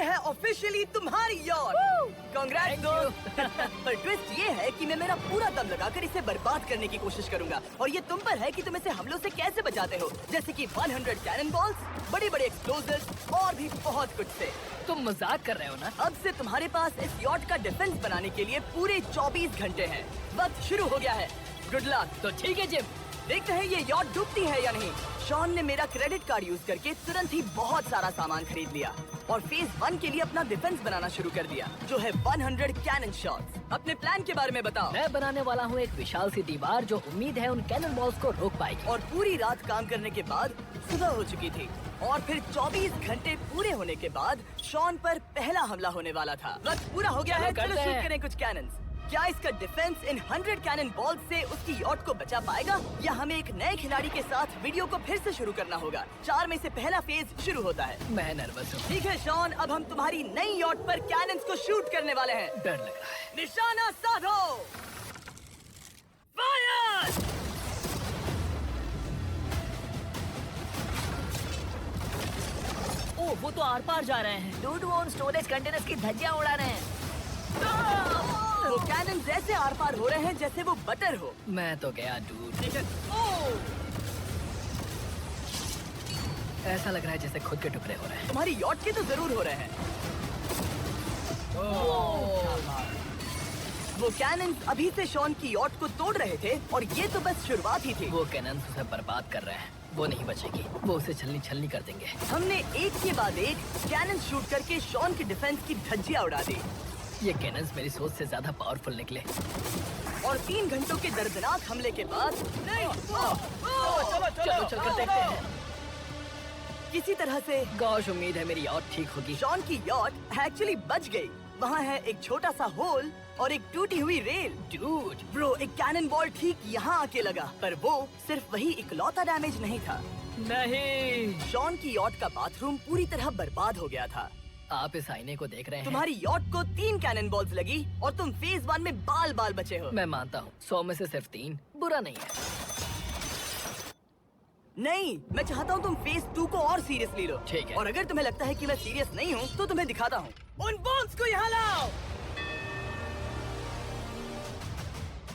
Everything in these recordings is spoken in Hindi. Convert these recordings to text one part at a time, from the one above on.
है ऑफिशियली तुम्हारी यॉट। कांग्रेट्स दोस्त। पर ट्विस्ट ये है कि मैं मेरा पूरा दम लगाकर इसे बर्बाद करने की कोशिश करूंगा और ये तुम पर है कि तुम इसे हमलों से कैसे बचाते हो, जैसे कि 100 कैनन बॉल्स, बड़े बड़े एक्सप्लोजिव्स और भी बहुत कुछ से। तुम मजाक कर रहे हो ना? अब से तुम्हारे पास इस यॉट का डिफेंस बनाने के लिए पूरे 24 घंटे हैं। वक्त शुरू हो गया है। Good luck. तो ठीक है जिम, देखते हैं ये यॉट डूबती है या नहीं। शॉन ने मेरा क्रेडिट कार्ड यूज करके तुरंत ही बहुत सारा सामान खरीद लिया और फेज 1 के लिए अपना डिफेंस बनाना शुरू कर दिया, जो है 100 कैनन शॉट्स। अपने प्लान के बारे में बताओ। मैं बनाने वाला हूँ एक विशाल सी दीवार जो उम्मीद है उन कैनन बॉल्स को रोक पाएगी। और पूरी रात काम करने के बाद सुबह हो चुकी थी और फिर 24 घंटे पूरे होने के बाद शॉन पर पहला हमला होने वाला था। वक्त पूरा हो गया है, चलो शूट करें कुछ कैनन्स। क्या इसका डिफेंस इन 100 कैनन बॉल्स से उसकी यॉट को बचा पाएगा या हमें एक नए खिलाड़ी के साथ वीडियो को फिर से शुरू करना होगा? 4 में से पहला फेज शुरू होता है। मैं नर्वस हूँ। ठीक है शॉन, अब हम तुम्हारी नई यॉट पर कैनन्स को शूट करने वाले हैं। डर लग रहा है। निशाना साधो। फायर! ओ, वो तो आर पार जा रहे हैं। डूड, वो उन स्टोरेज कंटेनर्स की धज्जियां उड़ा रहे हैं। वो कैनन ऐसे आर पार हो रहे हैं जैसे वो बटर हो। मैं तो गया डूड। ऐसा लग रहा है जैसे खुद के टुकड़े हो रहे हैं। तुम्हारी यॉट के तो जरूर हो रहे हैं। वो कैनन अभी से शॉन की यॉट को तोड़ रहे थे और ये तो बस शुरुआत ही थी। वो कैनन उसे बर्बाद कर रहे हैं। वो नहीं बचेगी, वो उसे छलनी छलनी कर देंगे। हमने एक के बाद एक कैनन शूट करके शॉन की डिफेंस की धज्जियां उड़ा दी। ये कैनन्स मेरी सोच से ज्यादा पावरफुल निकले। और 3 घंटों के दर्दनाक हमले के बाद चलो चलकर देखते हैं। किसी तरह से गॉश, उम्मीद है मेरी यॉट ठीक होगी। शॉन की यॉट एक्चुअली बच गई। वहाँ है एक छोटा सा होल और एक टूटी हुई रेल। डूड, ब्रो, एक कैनन बॉल ठीक यहाँ आके लगा, पर वो सिर्फ वही इकलौता डैमेज नहीं था। नहीं। शॉन की यॉट का बाथरूम पूरी तरह बर्बाद हो गया था। आप इस आईने को देख रहे हैं? तुम्हारी यॉट को 3 कैनन बॉल्स लगी और तुम फेज 1 में बाल बाल बचे हो। मैं मानता हूँ 100 में से सिर्फ 3 बुरा नहीं है। नहीं, मैं चाहता हूँ तुम फेज 2 को और सीरियसली लो। ठीक है। और अगर तुम्हें लगता है कि मैं सीरियस नहीं हूँ तो तुम्हें दिखाता हूँ। उन बॉम्ब्स को यहाँ लाओ।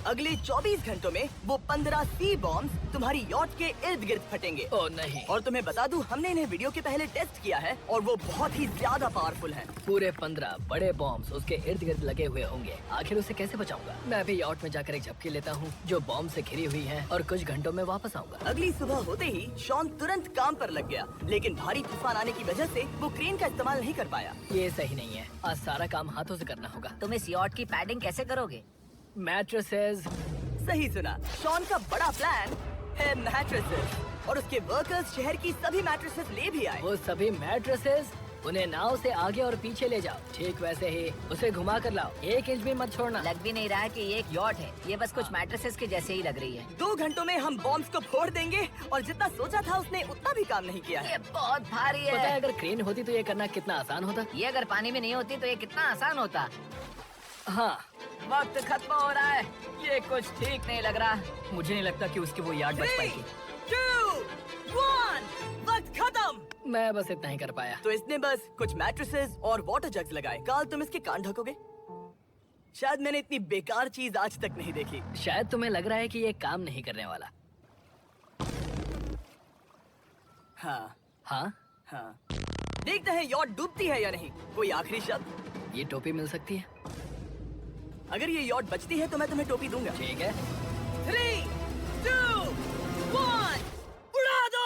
अगले 24 घंटों में वो 15 सी बॉम्ब्स तुम्हारी यॉट के इर्द गिर्द फटेंगे। ओह नहीं। और तुम्हें बता दूं, हमने इन्हें वीडियो के पहले टेस्ट किया है और वो बहुत ही ज्यादा पावरफुल हैं। पूरे 15 बड़े बॉम्ब्स उसके इर्द गिर्द लगे हुए होंगे। आखिर उसे कैसे बचाऊंगा? मैं भी यॉट में जाकर एक झपकी लेता हूँ जो बॉम्ब से घिरी हुई है और कुछ घंटों में वापस आऊंगा। अगली सुबह होते ही शॉन तुरंत काम पर लग गया, लेकिन भारी तूफान आने की वजह से वो क्रेन का इस्तेमाल नहीं कर पाया। ये सही नहीं है। आज सारा काम हाथों से करना होगा। तुम इस यॉट की पैडिंग कैसे करोगे? मैट्रेसेस। सही सुना, शॉन का बड़ा प्लान है मैट्रेसेस और उसके वर्कर्स शहर की सभी मैट्रेसेस ले भी आए। वो सभी मैट्रेसेस उन्हें नाव से आगे और पीछे ले जाओ। ठीक वैसे ही उसे घुमा कर लाओ। 1 इंच भी मत छोड़ना। लग भी नहीं रहा है कि ये एक यॉट है। ये बस कुछ मैट्रेसेस के जैसे ही लग रही है। 2 घंटों में हम बॉम्ब्स को फोड़ देंगे और जितना सोचा था उसने उतना भी काम नहीं किया है। ये बहुत भारी पता है है। अगर क्रेन होती तो ये करना कितना आसान होता। ये अगर पानी में नहीं होती तो ये कितना आसान होता। हाँ, वक्त खत्म हो रहा है। ये कुछ ठीक नहीं लग रहा। मुझे नहीं लगता कि उसकी वो याद बच 3, पाएगी। 2, 1, वक्त खत्म। मैं बस इतना ही कर पाया। तो इसने बस कुछ मैट्रेसेस और वाटर जग्स लगाए। काल, तुम इसके कान ढकोगे? शायद मैंने इतनी बेकार चीज आज तक नहीं देखी। शायद तुम्हें लग रहा है कि ये काम नहीं करने वाला। हाँ हाँ, हाँ, देखते हैं यॉट डूबती है या नहीं। कोई आखिरी शब्द? ये टोपी मिल सकती है। अगर ये यॉट बचती है तो मैं तुम्हें टोपी दूंगा। ठीक है। 3, 2, 1, उड़ा दो।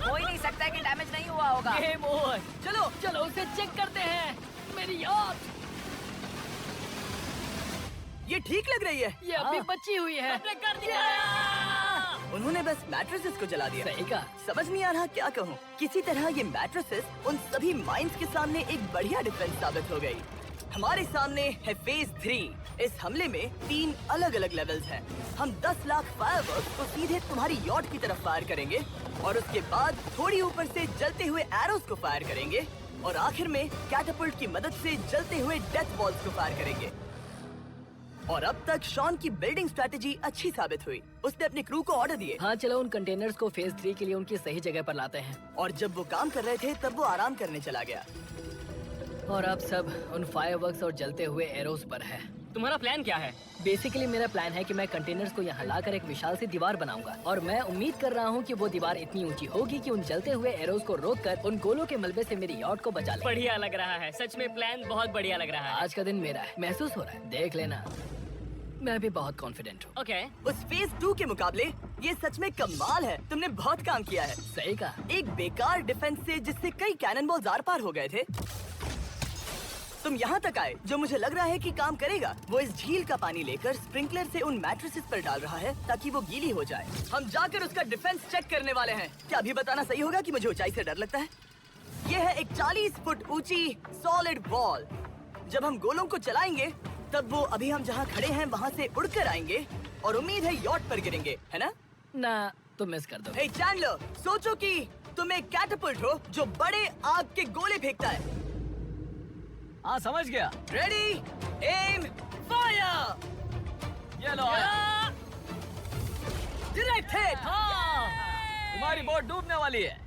हो ही नहीं सकता है कि डैमेज नहीं हुआ होगा। Game over. चलो चलो उसे चेक करते हैं। मेरी यॉट ये ठीक लग रही है। ये अभी बची हुई है। कर दिया। उन्होंने बस मैट्रेसेस को जला दिया। सही कहा। समझ नहीं आ रहा क्या कहूँ। किसी तरह ये मैट्रेसेस उन सभी माइंस के सामने एक बढ़िया डिफेंस साबित हो गई। हमारे सामने है फेज 3। इस हमले में 3 अलग अलग लेवल्स हैं। हम 10 लाख फायरवर्क्स को सीधे तुम्हारी यॉट की तरफ फायर करेंगे और उसके बाद थोड़ी ऊपर से जलते हुए एरोस को फायर करेंगे और आखिर में कैटापल्ट की मदद से जलते हुए डेथ बॉल्स को फायर करेंगे। और अब तक शॉन की बिल्डिंग स्ट्रेटेजी अच्छी साबित हुई। उसने अपने क्रू को ऑर्डर दिए। हाँ चलो उन कंटेनर्स को फेज 3 के लिए उनकी सही जगह पर लाते हैं। और जब वो काम कर रहे थे तब वो आराम करने चला गया। और अब सब उन फायरवर्क्स और जलते हुए एरोस पर है। तुम्हारा प्लान क्या है? बेसिकली मेरा प्लान है कि मैं कंटेनर्स को यहाँ लाकर एक विशाल सी दीवार बनाऊंगा और मैं उम्मीद कर रहा हूँ कि वो दीवार इतनी ऊंची होगी कि उन जलते हुए एरोस को रोककर उन गोलों के मलबे से मेरी यॉट को बचा ले। बढ़िया लग रहा है, सच में प्लान बहुत बढ़िया लग रहा है। आज का दिन मेरा है, महसूस हो रहा है, देख लेना। मैं भी बहुत कॉन्फिडेंट हूँ। ओके। उस फेज 2 के मुकाबले ये सच में कमाल है। तुमने बहुत काम किया है। सही कहा। एक बेकार डिफेंस से जिससे कई कैनन बॉल्स आर पार हो गए थे, तुम यहाँ तक आए जो मुझे लग रहा है कि काम करेगा। वो इस झील का पानी लेकर स्प्रिंकलर से उन मैट्रेसेस पर डाल रहा है ताकि वो गीली हो जाए। हम जाकर उसका डिफेंस चेक करने वाले हैं। क्या अभी बताना सही होगा कि मुझे ऊंचाई से डर लगता है? ये है एक 40 फुट ऊंची सॉलिड वॉल। जब हम गोलों को चलाएंगे तब वो अभी हम जहाँ खड़े हैं वहाँ से उड़कर आएंगे और उम्मीद है यॉट पर गिरेंगे, है ना? ना तो मिस कर दो। हे चैंडलर, सोचो कि तुम एक कैटापल्ट हो जो बड़े आग के गोले फेंकता है। हाँ समझ गया। Ready, aim, fire. ये लो। Direct hit. हाँ, तुम्हारी बोट डूबने वाली है।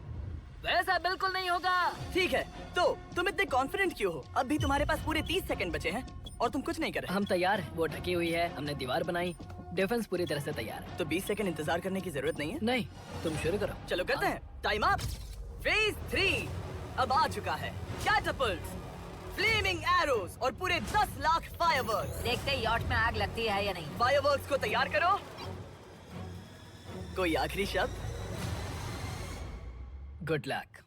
वैसा बिल्कुल नहीं होगा। ठीक है, तो तुम इतने कॉन्फिडेंट क्यों हो? अब भी तुम्हारे पास पूरे 30 सेकंड बचे हैं और तुम कुछ नहीं कर रहे। हम तैयार हैं, वो ढकी हुई है, हमने दीवार बनाई, डिफेंस पूरी तरह से तैयार है। तो 20 सेकंड इंतजार करने की जरूरत नहीं है। नहीं, तुम शुरू करो। चलो करते हैं। Time up. फेज 3 अब आ चुका है। कैटापल्ट्स, फ्लेमिंग एरोस और पूरे 10 लाख फायरवर्क्स। देखते ही यॉट में आग लगती है या नहीं। फायरवर्क्स को तैयार करो। कोई आखिरी शब्द? Good luck.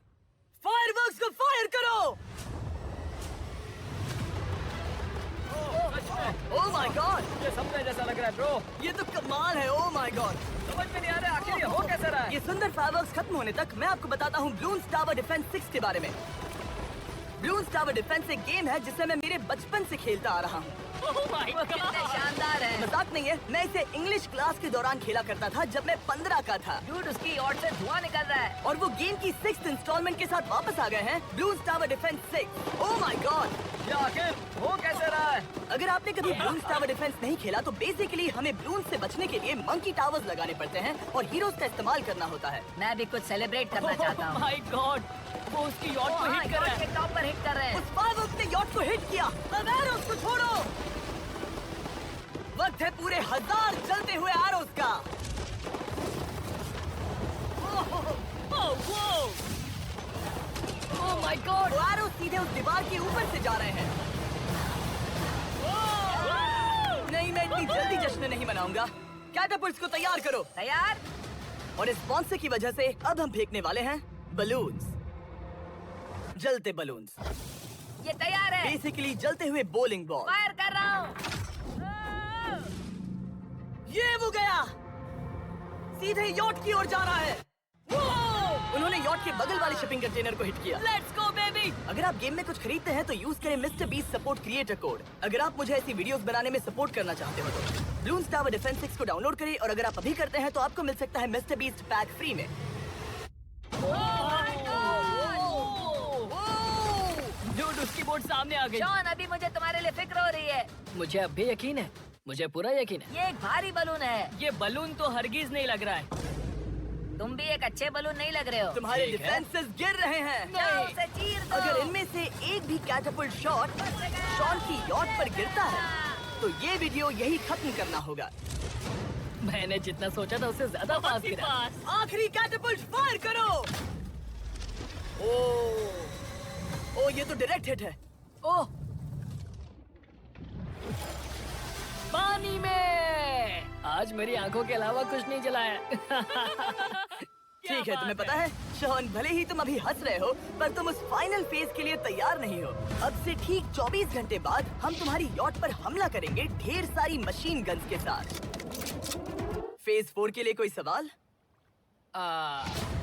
फायरवर्क्स को फायर करो। ओह माय गॉड, ये सपने जैसा लग रहा है ब्रो। ये तो कमाल है। ओह माय गॉड, समझ में नहीं आ रहा आखिर ये हो कैसे रहा है। ये सुंदर फायरवर्क्स खत्म होने तक मैं आपको बताता हूँ ब्लून्स टावर डिफेंस 6 के बारे में। ब्लून्स टावर डिफेंस एक गेम है जिसे मैं मेरे बचपन से खेलता आ रहा हूँ। Oh my वो कितने God! शानदार है। मजाक नहीं है, मैं इसे इंग्लिश क्लास के दौरान खेला करता था जब मैं 15 का था। डूड उसकी यॉट से धुआं निकल रहा है। और वो गेम की 6th इंस्टॉलमेंट के साथ वापस आ गए हैं, balloons tower defence 6। Oh my God, ये आखिर हो कैसे रहा है? अगर आपने कभी ब्लून्स टावर डिफेंस नहीं खेला तो बेसिकली हमें ब्लून्स से बचने के लिए मंकी टावर्स लगाने पड़ते हैं और हीरोज का इस्तेमाल करना होता है। मैं भी कुछ सेलिब्रेट करना चाहता हूँ। Oh my God! वो उसकी यॉट को हिट कर रहा यॉट है। के टॉप पर हिट कर रहे हैं। उस फायरवर्क ने यॉट को हिट किया। अब एरोस को छोड़ो। वक्त है पूरे 1000 जलते हुए एरोस का। Oh my God. वो एरोस सीधे उस दीवार के ऊपर से जा रहे हैं। नहीं, मैं इतनी जल्दी जश्न नहीं मनाऊंगा। कैटापल्ट्स को तैयार करो। तैयार? और इस स्पॉन्सर की वजह से अब हम फेंकने वाले हैं बलून्स, जलते बलून्स। ये तैयार है। बेसिकली जलते हुए बोलिंग बॉल। फायर कर रहा हूँ। ये वो गया, सीधे यॉट की ओर जा रहा है। उन्होंने यॉट के बगल वाले शिपिंग कंटेनर को हिट किया। Let's go baby. अगर आप गेम में कुछ खरीदते हैं तो यूज करें mister beast support creator code. अगर आप मुझे ऐसी वीडियोस बनाने में सपोर्ट करना चाहते हो तो ब्लून्स टावर डिफेंस 6 को डाउनलोड करें और अगर आप अभी करते हैं तो आपको मिल सकता है मिस्टर बीस्ट पैक फ्री में। डूड उसकी बोट सामने आ गई। जॉन, अभी मुझे तुम्हारे लिए फिक्र हो रही है। मुझे अब भी यकीन है, मुझे पूरा यकीन है। ये एक भारी बलून है। ये बलून तो हरगिज नहीं लग रहा है। तुम भी एक अच्छे बलून नहीं लग रहे हो। तुम्हारे ठीक है। डिफेंसेस गिर रहे हैं। जाओ, उसे चीर दो। अगर इनमें से एक भी कैटापल्ट शॉट शॉन की यॉट पर गिरता है तो ये वीडियो यही खत्म करना होगा। मैंने जितना सोचा था उससे ज्यादा पास गिरा। आखिरी कैटापल्ट फायर करो। ओ ये तो डायरेक्ट हिट है। ओह, पानी में। आज मेरी आंखों के अलावा कुछ नहीं जला है। ठीक है, तुम्हें पता है शॉन, भले ही तुम अभी हंस रहे हो पर तुम उस फाइनल फेज के लिए तैयार नहीं हो। अब से ठीक 24 घंटे बाद हम तुम्हारी यॉट पर हमला करेंगे ढेर सारी मशीन गन्स के साथ। फेज 4 के लिए कोई सवाल?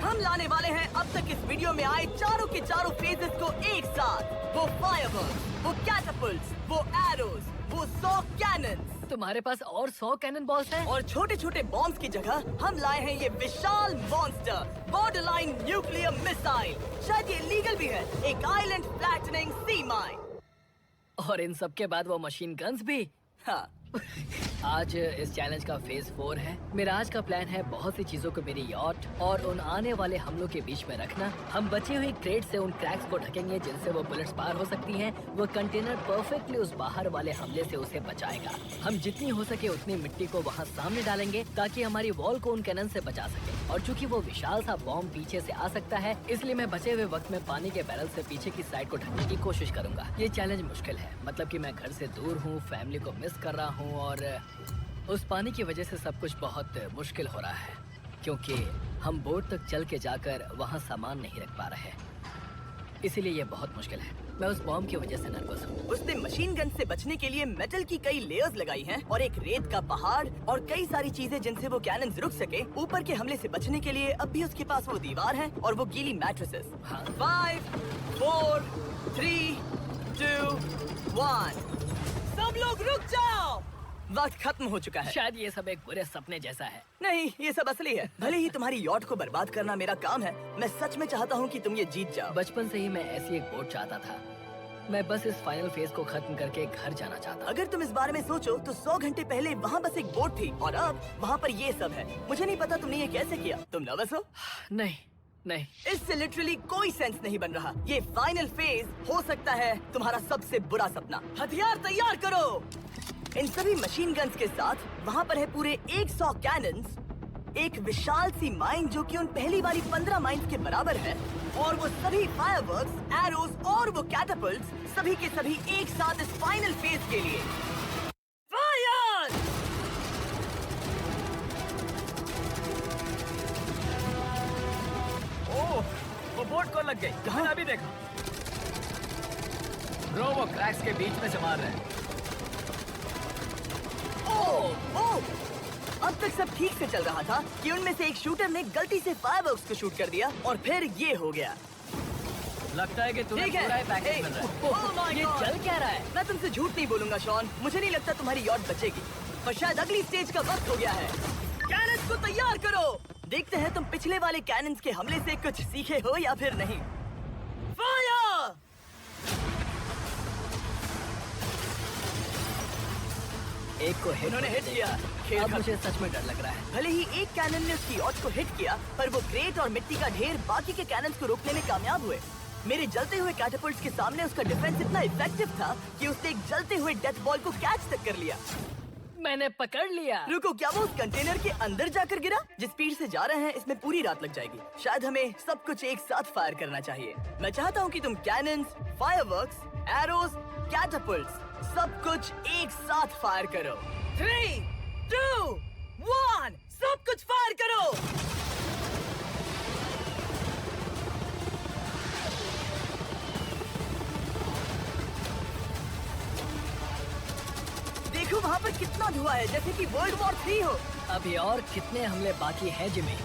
हम लाने वाले हैं अब तक इस वीडियो में आए चारों के चारों फेजेस को एक साथ। वो फायरवर्क्स, वो कैटापल्ट्स, वो एरोस, वो 100 कैनन्स। तुम्हारे पास और 100 कैनन बॉल्स हैं? और छोटे छोटे बॉम्ब्स की जगह हम लाए हैं ये विशाल मॉन्स्टर बॉर्डरलाइन न्यूक्लियर मिसाइल। शायद ये लीगल भी है, एक आइलैंड फ्लैटनिंग सी माइन। और इन सब के बाद वो मशीन गन्स भी। हाँ। आज इस चैलेंज का फेज 4 है। मेरा आज का प्लान है बहुत सी चीजों को मेरी यॉट और उन आने वाले हमलों के बीच में रखना। हम बची हुई क्रेट से उन क्रैक्स को ढकेंगे जिनसे वो बुलेट्स पार हो सकती हैं। वो कंटेनर परफेक्टली उस बाहर वाले हमले से उसे बचाएगा। हम जितनी हो सके उतनी मिट्टी को वहाँ सामने डालेंगे ताकि हमारी वॉल को उन कैनन से बचा सके। और चूंकि वो विशाल सा बॉम्ब पीछे से आ सकता है, इसलिए मैं बचे हुए वक्त में पानी के बैरल से पीछे की साइड को ढकने की कोशिश करूंगा। ये चैलेंज मुश्किल है, मतलब कि मैं घर से दूर हूँ, फैमिली को मिस कर रहा हूँ और उस पानी की वजह से सब कुछ बहुत मुश्किल हो रहा है क्योंकि हम बोट तक चल के जाकर वहाँ सामान नहीं रख पा रहे। इसीलिए ये बहुत मुश्किल है। मैं उस बॉम्ब की वजह से नर्वस हूँ। उसने मशीन गन से बचने के लिए मेटल की कई लेयर्स लगाई हैं और एक रेत का पहाड़ और कई सारी चीजें जिनसे वो कैनन रुक सके। ऊपर के हमले से बचने के लिए अब भी उसके पास वो दीवार है और वो गीली मैट्रेसेस। हाँ। 5, 4, 3, 2, 1। सब लोग रुक जाओ, वक्त खत्म हो चुका है। शायद ये सब एक बुरे सपने जैसा है। नहीं, ये सब असली है। भले ही तुम्हारी यॉट को बर्बाद करना मेरा काम है, मैं सच में चाहता हूँ कि तुम ये जीत जाओ। बचपन से ही मैं ऐसी एक बोट चाहता था। मैं बस इस फाइनल फेज को खत्म करके घर जाना चाहता। अगर तुम इस बारे में सोचो तो 100 घंटे पहले वहाँ बस एक बोट थी और अब वहाँ पर ये सब है। मुझे नहीं पता तुमने ये कैसे किया। तुम नर्वस हो? नहीं। इससे लिटरली कोई सेंस नहीं बन रहा। ये फाइनल फेज हो सकता है तुम्हारा सबसे बुरा सपना। हथियार तैयार करो। इन सभी मशीन गन्स के साथ वहाँ पर है पूरे 100 कैनन्स, एक विशाल सी माइन जो कि उन पहली वाली 15 माइन्स के बराबर है, और वो सभी फायरवर्क्स, एरोज और वो कैटापल्ट्स सभी के सभी एक साथ इस फाइनल फेज के लिए। फायर! ओह, वो बोट को लग गई। कहाँ? अभी देखो ब्रो, वो क्रैक्स के बीच में से मार रहे हैं। ओह! अब तक सब ठीक से चल रहा था कि उनमें से एक शूटर ने गलती से फायरवर्क्स को शूट कर दिया और फिर ये हो गया। लगता है कि तुम्हें ठीक है। पूरा ही पैकेज मिल रहा है। Oh my ये God! चल क्या रहा है? मैं तुमसे झूठ नहीं बोलूंगा शॉन, मुझे नहीं लगता तुम्हारी यॉट बचेगी, पर शायद अगली स्टेज का वक्त हो गया है। कैनन्स को तैयार करो। देखते हैं तुम पिछले वाले कैनन्स के हमले से कुछ सीखे हो या फिर नहीं। फायर! एक को इन्होंने हिट किया। खेल अब खत्म। मुझे सच में डर लग रहा है। भले ही एक कैनन ने उसकी यॉट को हिट किया, पर वो क्रेट और मिट्टी का ढेर बाकी के कैनन्स को रोकने में कामयाब हुए। मेरे जलते हुए कैटापल्ट्स के सामने उसका डिफेंस इतना इफेक्टिव था कि उसने एक जलते हुए डेथ बॉल को कैच तक कर लिया। मैंने पकड़ लिया। रुको, क्या वो उस कंटेनर के अंदर जाकर गिरा? जिस स्पीड से जा रहे हैं इसमें पूरी रात लग जाएगी। शायद हमें सब कुछ एक साथ फायर करना चाहिए। मैं चाहता हूँ कि तुम कैनन्स, फायरवर्क्स, एरोज, कैटापल्ट्स सब कुछ एक साथ फायर करो। 3, 2, 1, सब कुछ फायर करो। देखो वहाँ पर कितना धुआं है, जैसे कि वर्ल्ड वॉर 3 हो। अभी और कितने हमले बाकी हैं जिमी?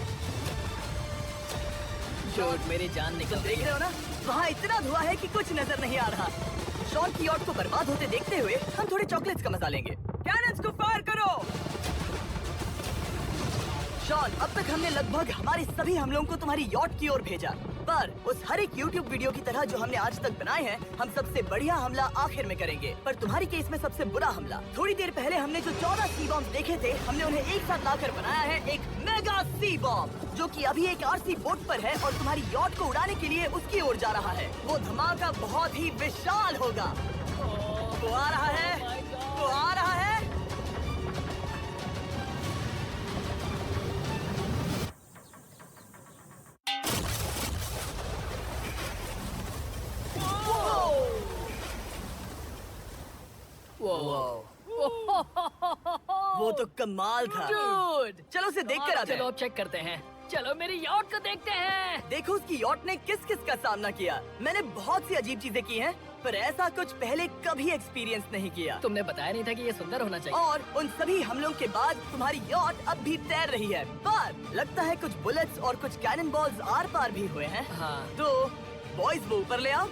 शॉट, मेरी जान निकल रही देख रहे है। हो ना, वहाँ इतना धुआं है कि कुछ नजर नहीं आ रहा। शॉन की यॉट को बर्बाद होते देखते हुए हम थोड़े चॉकलेट्स का मजा लेंगे। कैनन्स को फायर करो। शॉन, अब तक हमने लगभग हमारे सभी हमलों को तुम्हारी यॉट की ओर भेजा, पर उस हर एक YouTube वीडियो की तरह जो हमने आज तक बनाए हैं, हम सबसे बढ़िया हमला आखिर में करेंगे। पर तुम्हारी केस में सबसे बुरा हमला। थोड़ी देर पहले हमने जो 14 सी बॉम्ब देखे थे, हमने उन्हें एक साथ लाकर बनाया है एक मेगा सी बॉम्ब, जो कि अभी एक RC बोट पर है और तुम्हारी यॉट को उड़ाने के लिए उसकी ओर जा रहा है। वो धमाका बहुत ही विशाल होगा। वो आ रहा है, वो आ रहा है। वो तो कमाल था। Dude! चलो उसे देख कर आते चलो हैं। अब चेक करते हैं। चलो मेरी यॉट को देखते हैं। देखो उसकी यॉट ने किस किस का सामना किया। मैंने बहुत सी अजीब चीजें की हैं, पर ऐसा कुछ पहले कभी एक्सपीरियंस नहीं किया। तुमने बताया नहीं था कि ये सुंदर होना चाहिए। और उन सभी हमलों के बाद तुम्हारी यॉट अब भी तैर रही है, पर लगता है कुछ बुलेट्स और कुछ कैनन बॉल्स आर पार भी हुए हैं। हाँ। तो बॉयज वो ऊपर ले आओ।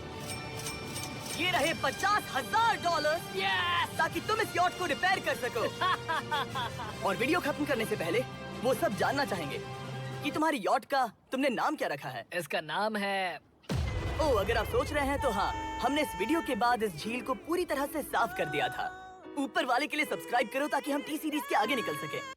ये रहे $50,000 ताकि तुम इस यॉट को रिपेयर कर सको। और वीडियो खत्म करने से पहले वो सब जानना चाहेंगे कि तुम्हारी यॉट का तुमने नाम क्या रखा है। इसका नाम है ओह, अगर आप सोच रहे हैं तो हाँ, हमने इस वीडियो के बाद इस झील को पूरी तरह से साफ कर दिया था। ऊपर वाले के लिए सब्सक्राइब करो ताकि हम टी सीरीज के आगे निकल सके।